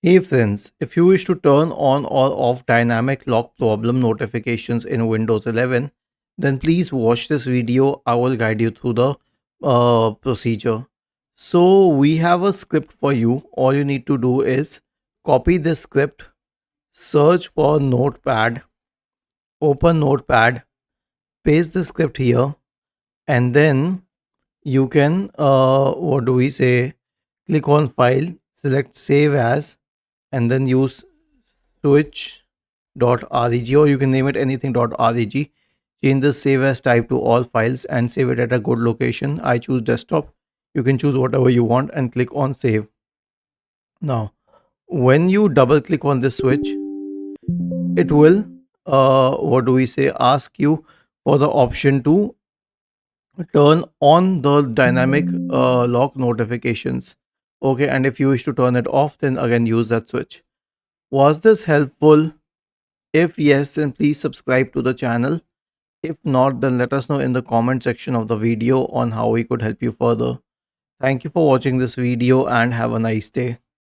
Hey friends, if you wish to turn on or off dynamic lock problem notifications in Windows 11, then please watch this video. I will guide you through the procedure. So we have a script for you. All you need to do is copy this script, search for Notepad, open Notepad, paste the script here, and then you can, what do we say, click on File, select Save As, and then use switch.reg, or you can name it anything .reg. Change the save as type to all files and save it at a good location. I choose desktop. You can choose whatever you want and click on save. Now when you double click on this switch, it will, what do we say, ask you for the option to turn on the dynamic lock notifications. Okay, and if you wish to turn it off, then again use that switch. Was this helpful? If yes, then please subscribe to the channel. If not, then let us know in the comment section of the video on how we could help you further. Thank you for watching this video and have a nice day.